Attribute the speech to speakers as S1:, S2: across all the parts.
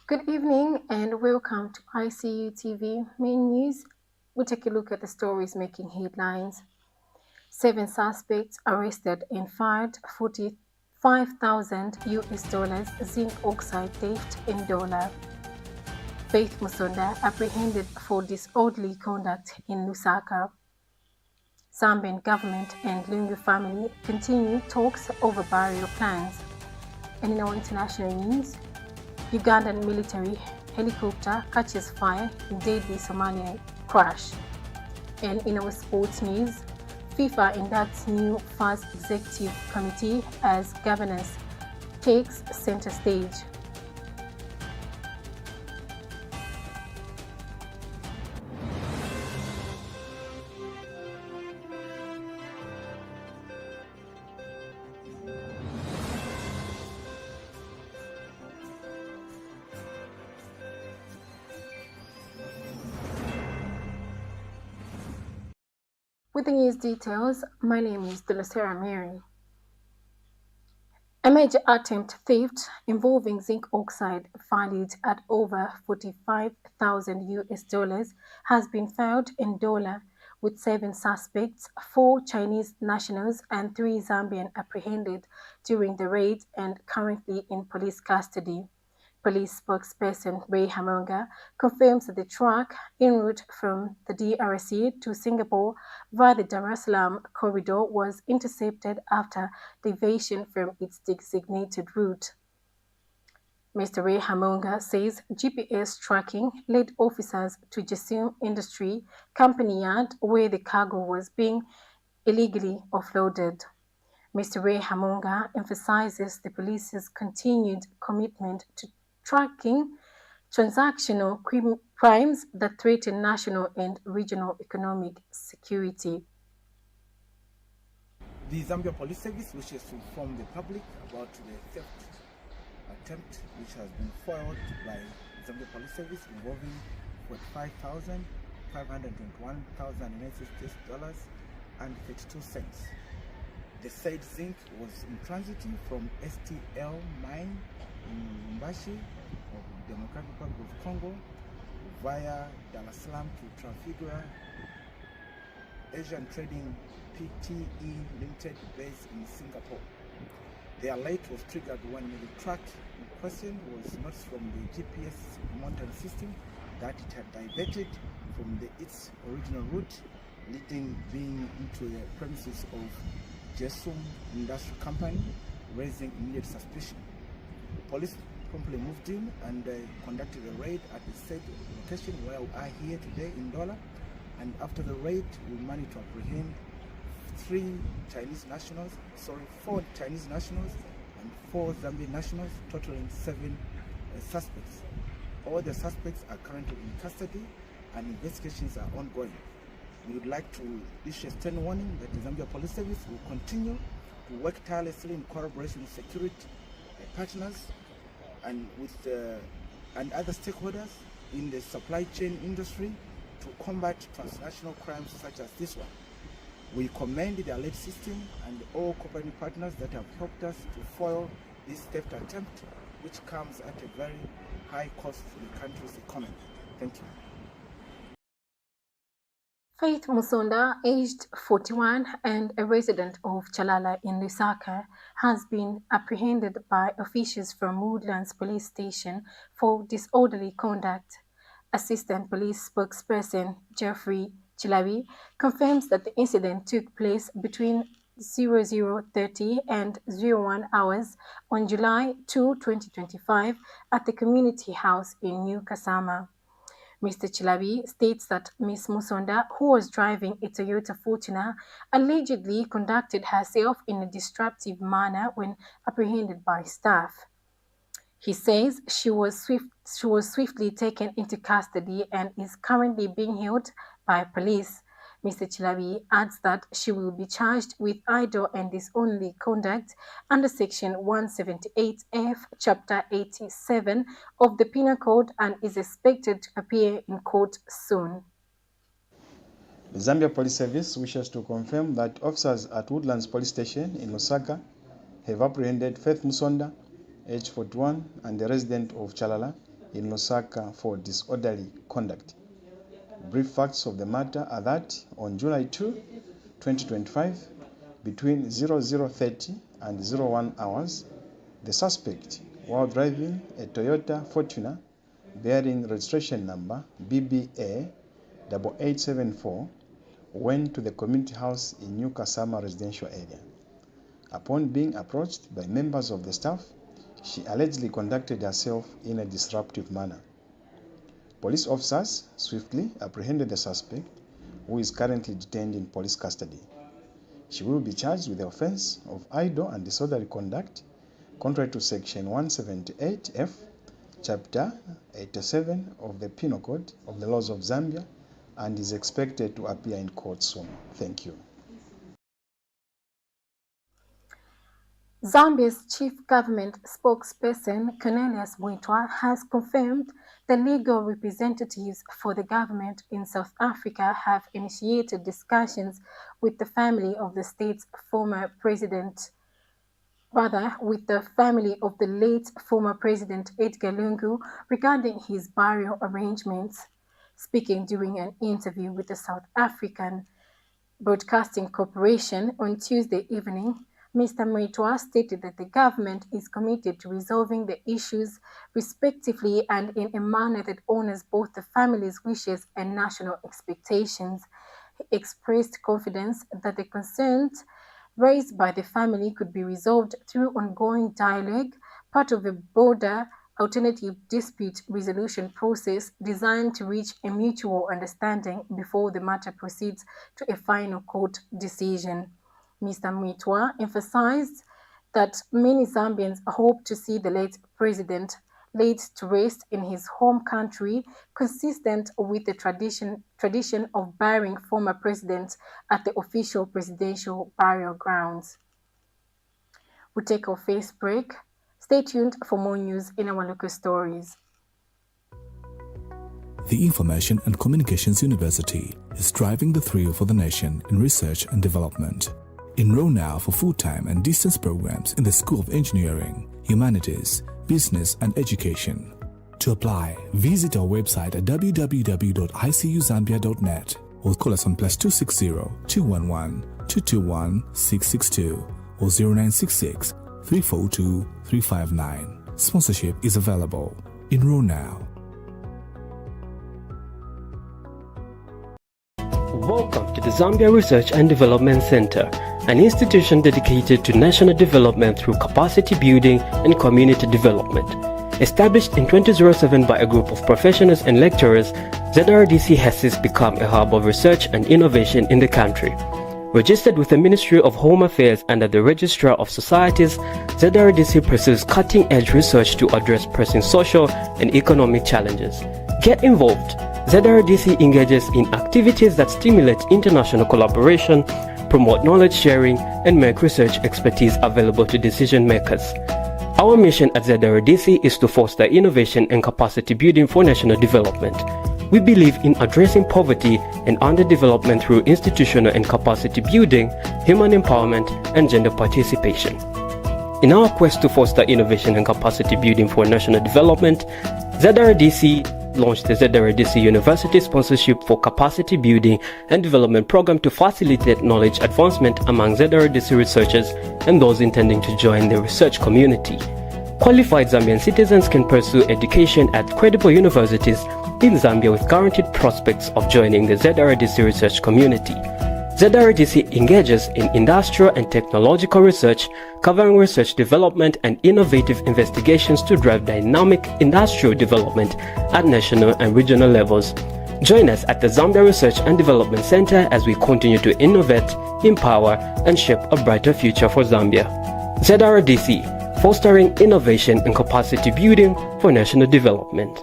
S1: Good evening and welcome to Icu Tv main news. We take a look at the stories making headlines. 7 suspects arrested and fined $45,000 zinc oxide theft in Ndola. Faith Musonda apprehended for disorderly conduct in Lusaka. Zambian government and Lungu family continue talks over burial plans. And in our international news, Ugandan military helicopter catches fire in deadly Somalia crash. And in our sports news, FIFA Inducts New FAZ Executive Committee as governance takes center stage. With the news details, my name is Ndola Mary. A major attempt theft involving zinc oxide valued at over $45,000 has been filed in Ndola, with 7 suspects, 4 Chinese nationals and 3 Zambian apprehended during the raid and currently in police custody. Police spokesperson Ray Hamonga confirms that the truck en route from the DRC to Singapore via the Dar es Salaam corridor was intercepted after deviation from its designated route. Mr. Ray Hamonga says GPS tracking led officers to Jasum Industry Company Yard where the cargo was being illegally offloaded. Mr. Ray Hamonga emphasizes the police's continued commitment to tracking transactional crimes that threaten national and regional economic security.
S2: The Zambian Police Service wishes to inform the public about the theft attempt which has been foiled by the Zambian Police Service involving $45,521,096 The said zinc was in transit from STL mine in Lubumbashi of the Democratic Republic of Congo via Dar es Salaam to Trafigura Asian Trading Pte. Limited based in Singapore. The alert was triggered when the truck in question was noticed from the GPS monitoring system that it had diverted from its original route, being into the premises of Jasum Industrial Company, raising immediate suspicion. Police promptly moved in and conducted a raid at the said location where we are here today in Ndola. And after the raid, we managed to apprehend 4 Chinese nationals and 4 Zambian nationals, totaling 7 suspects. All the suspects are currently in custody and investigations are ongoing. We would like to issue a stern warning that the Zambia Police Service will continue to work tirelessly in collaboration with security partners and with and other stakeholders in the supply chain industry to combat transnational crimes such as this one. We commend the alert system and all cooperating partners that have helped us to foil this theft attempt, which comes at a very high cost for the country's economy. Thank you.
S1: Faith Musonda, aged 41 and a resident of Chalala in Lusaka, has been apprehended by officials from Woodlands Police Station for disorderly conduct. Assistant Police Spokesperson Jeffrey Chilabi confirms that the incident took place between 00:30 and 01 hours on July 2, 2025 at the Community House in New Kasama. Mr. Chilabi states that Ms. Musonda, who was driving a Toyota Fortuner, allegedly conducted herself in a disruptive manner when apprehended by staff. He says she was swiftly taken into custody and is currently being held by police. Mr. Chilabi adds that she will be charged with idle and disorderly conduct under Section 178F, Chapter 87 of the Penal Code and is expected to appear in court soon.
S3: The Zambia Police Service wishes to confirm that officers at Woodlands Police Station in Lusaka have apprehended Faith Musonda, age 41, and a resident of Chalala, in Lusaka for disorderly conduct. Brief facts of the matter are that on July 2, 2025, between 00:30 and 01 hours, the suspect, while driving a Toyota Fortuner bearing registration number BBA 8874, went to the community house in New Kasama residential area. Upon being approached by members of the staff, she allegedly conducted herself in a disruptive manner. Police officers swiftly apprehended the suspect, who is currently detained in police custody. She will be charged with the offense of idle and disorderly conduct, contrary to Section 178F, Chapter 87 of the Penal Code of the Laws of Zambia, and is expected to appear in court soon. Thank you.
S1: Zambia's chief government spokesperson, Cornelius Mwitwa, has confirmed the legal representatives for the government in South Africa have initiated discussions with the family of the state's former president, with the family of the late former president Edgar Lungu regarding his burial arrangements. Speaking during an interview with the South African Broadcasting Corporation on Tuesday evening, Mr. Mwitwa stated that the government is committed to resolving the issues respectively and in a manner that honors both the family's wishes and national expectations. He expressed confidence that the concerns raised by the family could be resolved through ongoing dialogue, part of a broader alternative dispute resolution process designed to reach a mutual understanding before the matter proceeds to a final court decision. Mr. Mwitwa emphasized that many Zambians hope to see the late president laid to rest in his home country, consistent with the tradition of burying former presidents at the official presidential burial grounds. We'll take our first break. Stay tuned for more news in our local stories.
S4: The Information and Communications University is driving the thrill for the nation in research and development. Enroll now for full-time and distance programs in the School of Engineering, Humanities, Business and Education. To apply, visit our website at www.icuzambia.net or call us on +260 211 221 662 or 0966 342 359. Sponsorship is available. Enroll now.
S5: Welcome to the Zambia Research and Development Center, an institution dedicated to national development through capacity building and community development. Established in 2007 by a group of professionals and lecturers, ZRDC has since become a hub of research and innovation in the country. Registered with the Ministry of Home Affairs under the Registrar of Societies, ZRDC pursues cutting-edge research to address pressing social and economic challenges. Get involved. ZRDC engages in activities that stimulate international collaboration, promote knowledge sharing, and make research expertise available to decision makers. Our mission at ZRDC is to foster innovation and capacity building for national development. We believe in addressing poverty and underdevelopment through institutional and capacity building, human empowerment, and gender participation. In our quest to foster innovation and capacity building for national development, ZRDC launched the ZRDC University Sponsorship for Capacity Building and Development Program to facilitate knowledge advancement among ZRDC researchers and those intending to join the research community. Qualified Zambian citizens can pursue education at credible universities in Zambia with guaranteed prospects of joining the ZRDC research community. ZRDC engages in industrial and technological research, covering research development and innovative investigations to drive dynamic industrial development at national and regional levels. Join us at the Zambia Research and Development Center as we continue to innovate, empower, and shape a brighter future for Zambia. ZRDC, fostering innovation and capacity building for national development.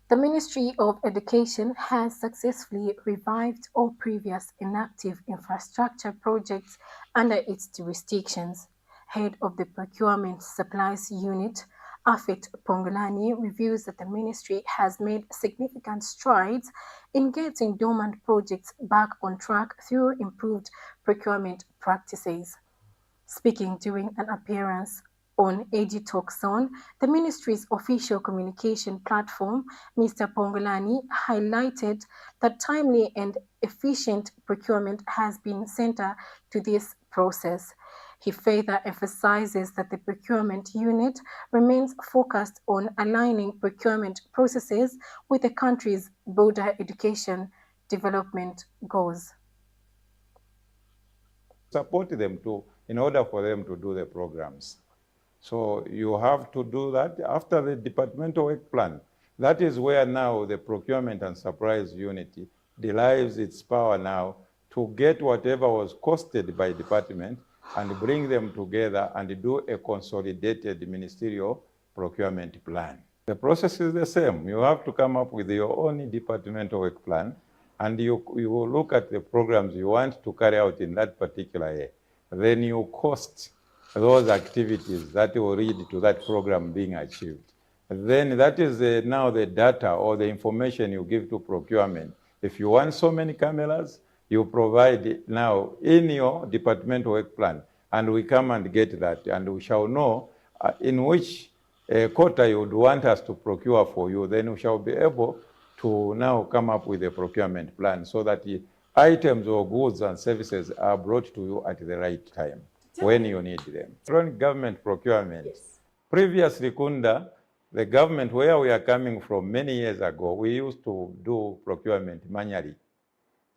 S1: The Ministry of Education has successfully revived all previous inactive infrastructure projects under its jurisdictions. Head of the Procurement Supplies Unit, Afet Pongolani, reveals that the ministry has made significant strides in getting dormant projects back on track through improved procurement practices. Speaking during an appearance on EduTalk Zone, the ministry's official communication platform, Mr. Pongolani highlighted that timely and efficient procurement has been central to this process. He further emphasizes that the procurement unit remains focused on aligning procurement processes with the country's broader education development goals.
S6: Support them in order for them to do the programs. So you have to do that after the departmental work plan. That is where now the procurement and supplies unit derives its power now to get whatever was costed by department and bring them together and do a consolidated ministerial procurement plan. The process is the same. You have to come up with your own departmental work plan, and you will look at the programs you want to carry out in that particular year. Then you cost those activities that will lead to that program being achieved. Then that is now the data or the information you give to procurement. If you want so many cameras, you provide it now in your departmental work plan, and we come and get that, and we shall know in which quota you would want us to procure for you. Then we shall be able to now come up with a procurement plan so that the items or goods and services are brought to you at the right time when you need them. Electronic government procurement. Yes. Previously, Kunda, the government where we are coming from many years ago, we used to do procurement manually.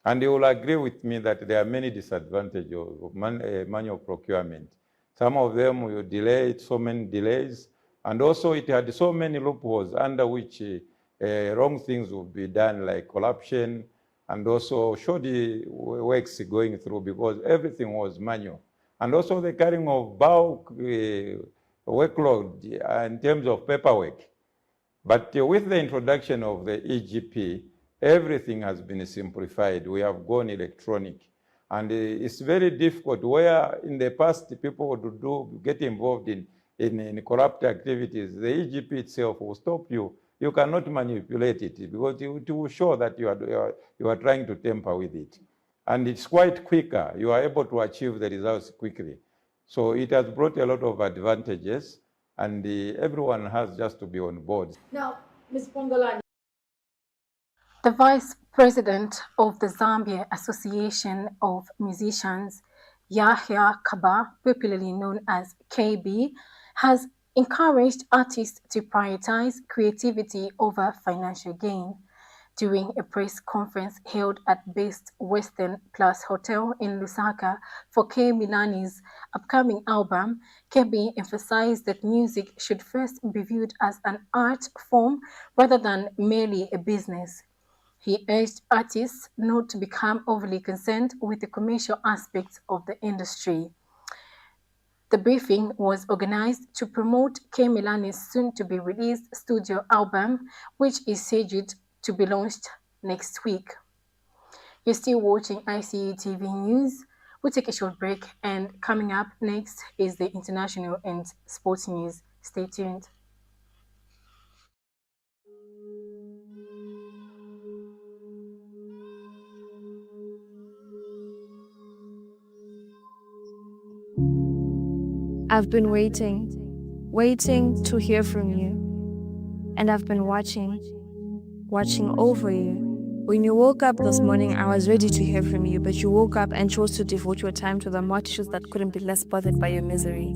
S6: And you will agree with me that there are many disadvantages of manual procurement. Some of them will delay, so many delays, and also it had so many loopholes under which wrong things would be done, like corruption, and also shoddy works going through because everything was manual. And also the carrying of bulk workload in terms of paperwork. But with the introduction of the EGP, everything has been simplified. We have gone electronic. And it's very difficult where in the past people would get involved in corrupt activities. The EGP itself will stop you. You cannot manipulate it because it will show that you are trying to tamper with it. And it's quite quicker. You are able to achieve the results quickly. So it has brought a lot of advantages, and everyone has just to be on board.
S1: Now, Ms. Pongolani. The Vice President of the Zambia Association of Musicians, Yahya Kaba, popularly known as KB, has encouraged artists to prioritize creativity over financial gain. During a press conference held at Best Western Plus Hotel in Lusaka for K Milani's upcoming album, KB emphasized that music should first be viewed as an art form rather than merely a business. He urged artists not to become overly concerned with the commercial aspects of the industry. The briefing was organized to promote K Milani's soon-to-be-released studio album, which is scheduled to be launched next week. You're still watching Icu TV News. We'll take a short break, and coming up next is the international and sports news. Stay tuned.
S7: I've been waiting to hear from you. And I've been watching over you. When you woke up this morning, I was ready to hear from you, but you woke up and chose to devote your time to the multitudes that couldn't be less bothered by your misery.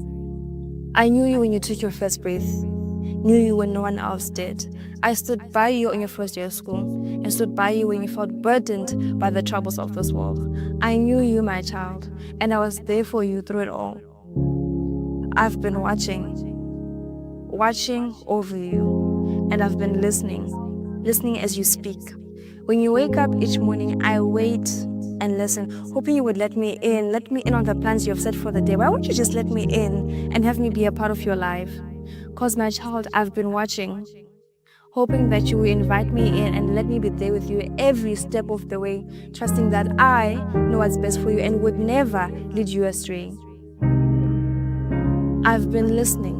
S7: I knew you when you took your first breath, knew you when no one else did. I stood by you on your first day of school, and stood by you when you felt burdened by the troubles of this world. I knew you, my child, and I was there for you through it all. I've been watching over you, and I've been listening as you speak. When you wake up each morning, I wait and listen, hoping you would let me in on the plans you have set for the day. Why won't you just let me in and have me be a part of your life? Cause my child, I've been watching, hoping that you will invite me in and let me be there with you every step of the way, trusting that I know what's best for you and would never lead you astray. I've been listening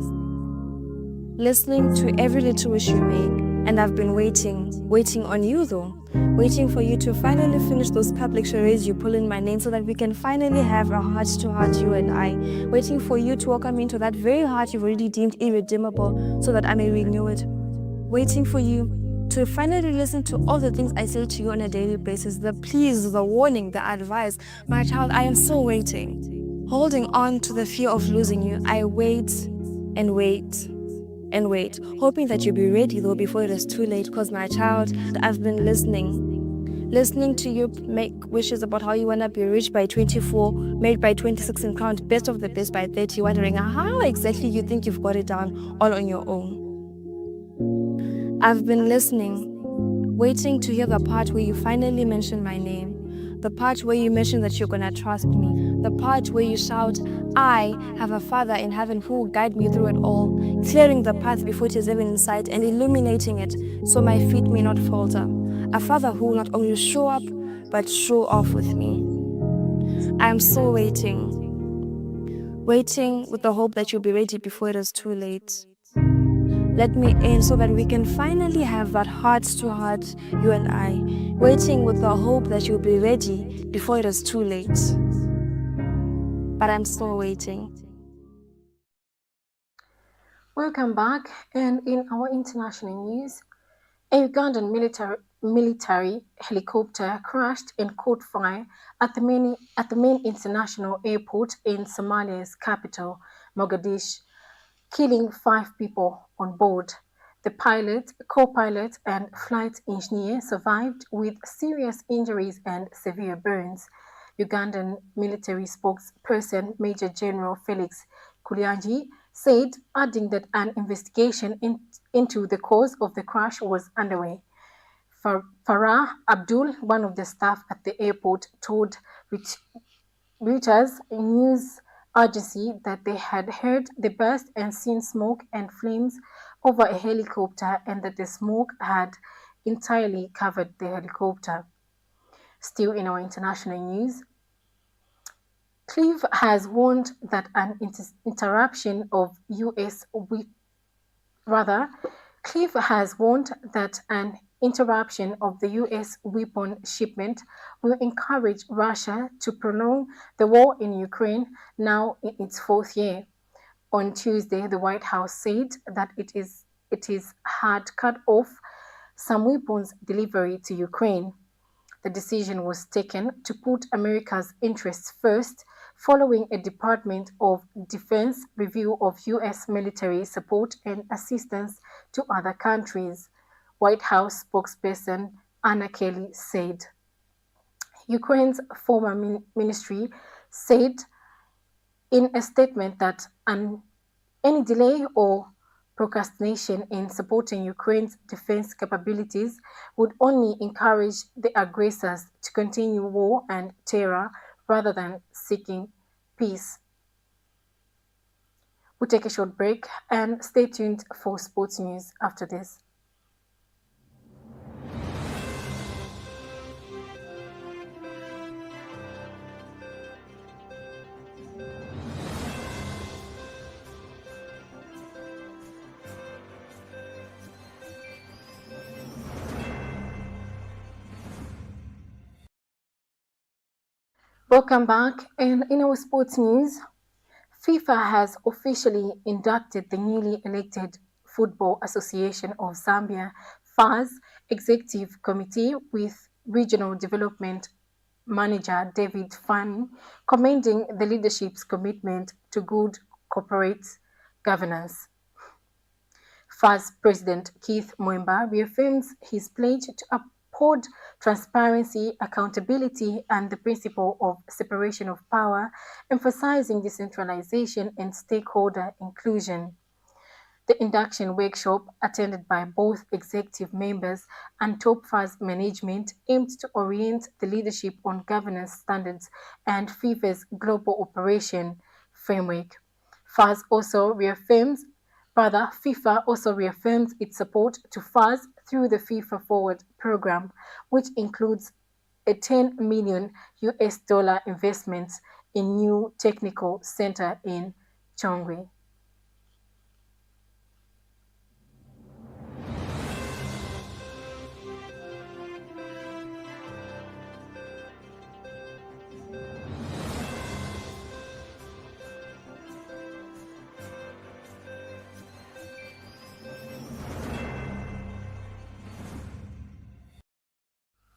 S7: to every little wish you make, And I've been waiting on you though. Waiting for you to finally finish those public charades you pull in my name so that we can finally have a heart-to-heart, you and I. Waiting for you to welcome me into that very heart you've already deemed irredeemable so that I may renew it. Waiting for you to finally listen to all the things I say to you on a daily basis, the pleas, the warning, the advice. My child, I am still waiting. Holding on to the fear of losing you, I wait and wait and wait, hoping that you'll be ready though before it is too late. Because my child, I've been listening to you make wishes about how you want to be rich by 24, married by 26, and crowned best of the best by 30, wondering how exactly you think you've got it down all on your own. I've been listening, waiting to hear the part where you finally mention my name. The part where you mention that you're gonna trust me. The part where you shout, I have a Father in heaven who will guide me through it all, clearing the path before it is even in sight and illuminating it so my feet may not falter. A Father who will not only show up, but show off with me. I am still waiting with the hope that you'll be ready before it is too late. Let me in so that we can finally have that heart-to-heart, you and I, waiting with the hope that you'll be ready before it is too late. But I'm still waiting.
S1: Welcome back, and in our international news, a Ugandan military helicopter crashed and caught fire at the main international airport in Somalia's capital, Mogadishu, killing 5 people on board. The pilot, co-pilot, and flight engineer survived with serious injuries and severe burns. Ugandan military spokesperson Major General Felix Kulyanji said, adding that an investigation into the cause of the crash was underway. Farah Abdul, one of the staff at the airport, told Reuters news agency that they had heard the burst and seen smoke and flames over a helicopter, and that the smoke had entirely covered the helicopter. Still in our international news, Kyiv has warned that an interruption of U.S. Kyiv has warned that an interruption of the U.S. weapon shipment will encourage Russia to prolong the war in Ukraine, now in its 4th year. On Tuesday, the White House said that it had cut off some weapons delivery to Ukraine. The decision was taken to put America's interests first, following a Department of Defense review of U.S. military support and assistance to other countries, White House spokesperson Anna Kelly said. Ukraine's former ministry said in a statement that any delay or procrastination in supporting Ukraine's defense capabilities would only encourage the aggressors to continue war and terror rather than seeking peace. We'll take a short break and stay tuned for sports news after this. Welcome back, and in our sports news, FIFA has officially inducted the newly elected Football Association of Zambia FAZ Executive Committee, with Regional Development Manager David Fanning commending the leadership's commitment to good corporate governance. FAZ President Keith Mwemba reaffirms his pledge to uphold transparency, accountability, and the principle of separation of power, emphasizing decentralization and stakeholder inclusion. The induction workshop, attended by both executive members and top FAZ management, aimed to orient the leadership on governance standards and FIFA's global operation framework. FIFA also reaffirms its support to FAZ through the FIFA Forward program, which includes a $10 million investment in new technical center in Chongwe.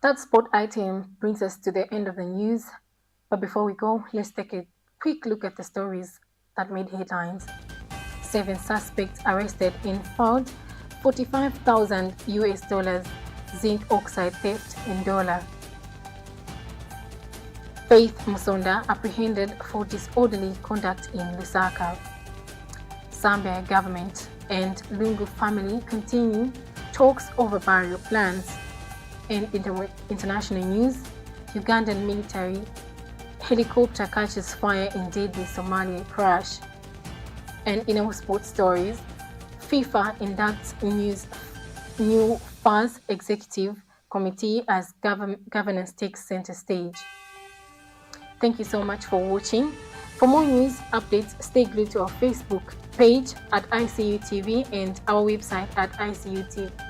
S1: That sport item brings us to the end of the news. But before we go, let's take a quick look at the stories that made headlines. 7 suspects arrested in fraud, $45,000 zinc oxide theft in Ndola. Faith Musonda apprehended for disorderly conduct in Lusaka. Zambia government and Lungu family continue talks over burial plans. In international news, Ugandan military helicopter catches fire in deadly Somalia crash. And in our sports stories, FIFA inducts new FAZ executive committee as governance takes center stage. Thank you so much for watching. For more news updates, stay glued to our Facebook page at Icu Tv and our website at icutv.zm.com.